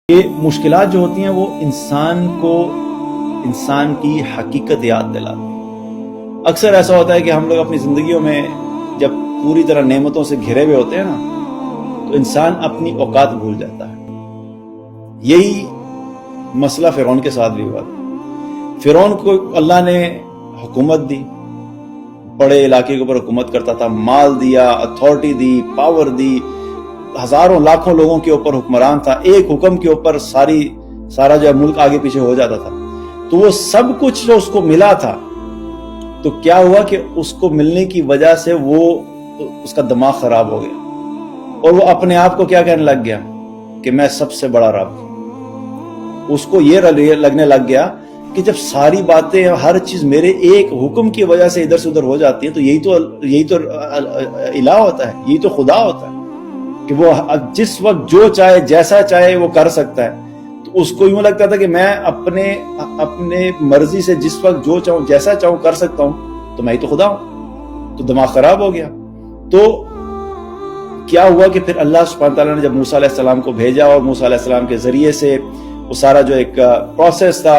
یہ مشکلات جو ہوتی ہیں وہ انسان کو انسان کی حقیقت یاد دلاتی ہیں۔ اکثر ایسا ہوتا ہے کہ ہم لوگ اپنی زندگیوں میں جب پوری طرح نعمتوں سے گھرے ہوئے ہوتے ہیں نا تو انسان اپنی اوقات بھول جاتا ہے۔ یہی مسئلہ فرعون کے ساتھ بھی ہوا تھا۔ فرعون کو اللہ نے حکومت دی، بڑے علاقے کے اوپر حکومت کرتا تھا، مال دیا، اتھارٹی دی، پاور دی، ہزاروں لاکھوں لوگوں کے اوپر حکمران تھا، ایک حکم کے اوپر سارا جو ملک آگے پیچھے ہو جاتا تھا۔ تو وہ سب کچھ جو اس کو ملا تھا تو کیا ہوا کہ اس کو ملنے کی وجہ سے اس کا دماغ خراب ہو گیا اور وہ اپنے آپ کو کیا کہنے لگ گیا کہ میں سب سے بڑا رب ہوں۔ اس کو یہ لگنے لگ گیا کہ جب ساری باتیں ہر چیز میرے ایک حکم کی وجہ سے ادھر سے ادھر ہو جاتی ہیں تو یہی تو الہ ہوتا ہے، یہی تو خدا ہوتا ہے کہ وہ جس وقت جو چاہے جیسا چاہے وہ کر سکتا ہے۔ تو اس کو یوں لگتا تھا کہ میں اپنے مرضی سے جس وقت جو چاہوں جیسا چاہوں کر سکتا ہوں تو میں ہی تو خدا ہوں۔ تو دماغ خراب ہو گیا۔ تو کیا ہوا کہ پھر اللہ سبحانہ تعالیٰ نے جب موسیٰ علیہ السلام کو بھیجا اور موسیٰ علیہ السلام کے ذریعے سے وہ سارا جو ایک پروسیس تھا،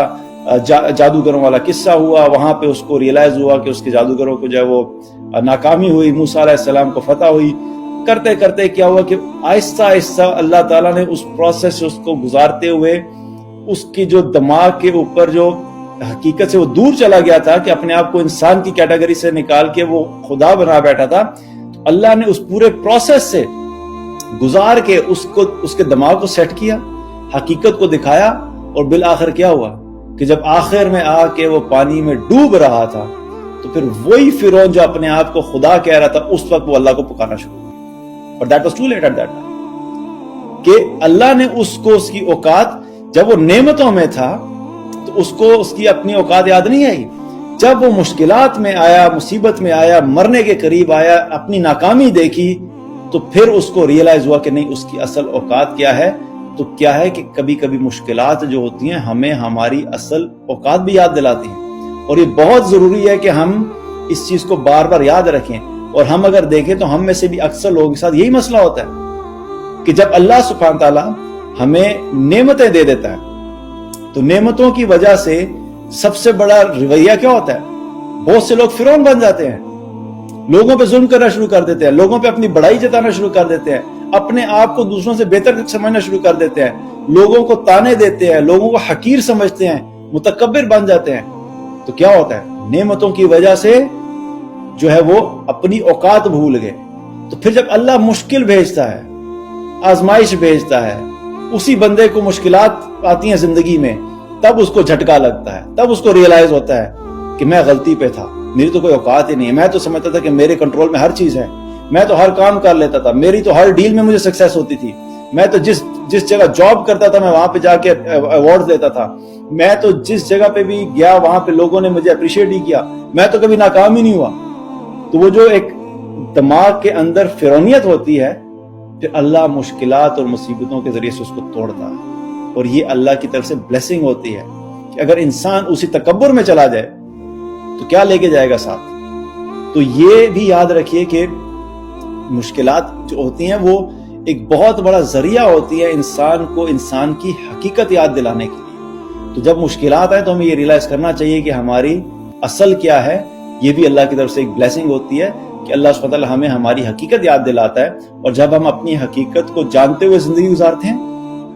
جادوگروں والا قصہ ہوا، وہاں پہ اس کو ریئلائز ہوا کہ اس کے جادوگروں کو جو ہے وہ ناکامی ہوئی، موسیٰ علیہ السلام کو فتح ہوئی۔ کرتے کرتے کیا ہوا کہ آہستہ آہستہ اللہ تعالیٰ نے اس پروسیس سے اس کو گزارتے ہوئے اس کی جو دماغ کے اوپر جو حقیقت سے وہ دور چلا گیا تھا کہ اپنے آپ کو انسان کی کیٹیگری سے نکال کے وہ خدا بنا بیٹھا تھا، تو اللہ نے اس پورے پروسیس سے گزار کے اس کے دماغ کو سیٹ کیا، حقیقت کو دکھایا، اور بالآخر کیا ہوا کہ جب آخر میں آ کے وہ پانی میں ڈوب رہا تھا تو پھر وہی فرعون جو اپنے آپ کو خدا کہہ رہا تھا اس وقت وہ اللہ کو پکارنا شروع کیا۔ But that was too late at that time کہ اللہ نے اس کی اوقات جب وہ نعمتوں میں تھا تو اس کو اس کی اپنی اوقات یاد نہیں آئی۔ جب وہ مشکلات میں آیا، مصیبت میں آیا، مرنے کے قریب آیا، اپنی ناکامی دیکھی تو پھر اس کو ریئلائز ہوا کہ نہیں، اس کی اصل اوقات کیا ہے۔ تو کیا ہے کہ کبھی کبھی مشکلات جو ہوتی ہیں ہمیں ہماری اصل اوقات بھی یاد دلاتی ہیں، اور یہ بہت ضروری ہے کہ ہم اس چیز کو بار بار یاد رکھیں۔ اور ہم اگر دیکھیں تو ہم میں سے بھی اکثر لوگوں کے ساتھ یہی مسئلہ ہوتا ہے کہ جب اللہ سبحانہ تعالیٰ ہمیں نعمتیں دے دیتا ہے تو نعمتوں کی وجہ سے سب سے بڑا رویہ کیا ہوتا ہے؟ بہت سے لوگ فرعون بن جاتے ہیں، لوگوں پہ ظلم کرنا شروع کر دیتے ہیں، لوگوں پہ اپنی بڑائی جتانا شروع کر دیتے ہیں، اپنے آپ کو دوسروں سے بہتر سمجھنا شروع کر دیتے ہیں، لوگوں کو تانے دیتے ہیں، لوگوں کو حقیر سمجھتے ہیں، متکبر بن جاتے ہیں۔ تو کیا ہوتا ہے؟ نعمتوں کی وجہ سے جو ہے وہ اپنی اوقات بھول گئے۔ تو پھر جب اللہ مشکل بھیجتا ہے، آزمائش بھیجتا ہے، اسی بندے کو مشکلات آتی ہیں زندگی میں، تب اس کو جھٹکا لگتا ہے، تب اس کو ریئلائز ہوتا ہے کہ میں غلطی پہ تھا، میری تو کوئی اوقات ہی نہیں ہے۔ میں تو سمجھتا تھا کہ میرے کنٹرول میں ہر چیز ہے، میں تو ہر کام کر لیتا تھا، میری تو ہر ڈیل میں مجھے سکسیس ہوتی تھی، میں تو جس جگہ جاب کرتا تھا میں وہاں پہ جا کے ایوارڈ لیتا تھا، میں تو جس جگہ پہ بھی گیا وہاں پہ لوگوں نے مجھے اپریشیٹ ہی کیا، میں تو کبھی ناکام ہی نہیں ہوا۔ تو وہ جو ایک دماغ کے اندر فرعونیت ہوتی ہے، پھر اللہ مشکلات اور مصیبتوں کے ذریعے سے اس کو توڑتا ہے، اور یہ اللہ کی طرف سے بلیسنگ ہوتی ہے کہ اگر انسان اسی تکبر میں چلا جائے تو کیا لے کے جائے گا ساتھ۔ تو یہ بھی یاد رکھیے کہ مشکلات جو ہوتی ہیں وہ ایک بہت بڑا ذریعہ ہوتی ہے انسان کو انسان کی حقیقت یاد دلانے کے لیے۔ تو جب مشکلات آئیں تو ہمیں یہ ریئلائز کرنا چاہیے کہ ہماری اصل کیا ہے۔ یہ بھی اللہ کی طرف سے ایک بلیسنگ ہوتی ہے کہ اللہ سبحانہ تعالیٰ ہمیں ہماری حقیقت یاد دلاتا ہے، اور جب ہم اپنی حقیقت کو جانتے ہوئے زندگی گزارتے ہیں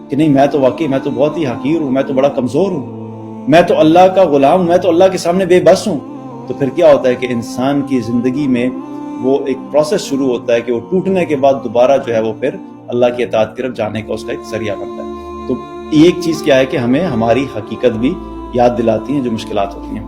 کہ نہیں، میں تو واقعی میں تو بہت ہی حقیر ہوں، میں تو بڑا کمزور ہوں، میں تو اللہ کا غلام ہوں، میں تو اللہ کے سامنے بے بس ہوں، تو پھر کیا ہوتا ہے کہ انسان کی زندگی میں وہ ایک پروسیس شروع ہوتا ہے کہ وہ ٹوٹنے کے بعد دوبارہ جو ہے وہ پھر اللہ کی اطاعت کی طرف جانے کا اس کا ایک ذریعہ بنتا ہے۔ تو ایک چیز کیا ہے کہ ہمیں ہماری حقیقت بھی یاد دلاتی ہیں جو مشکلات ہوتی ہیں۔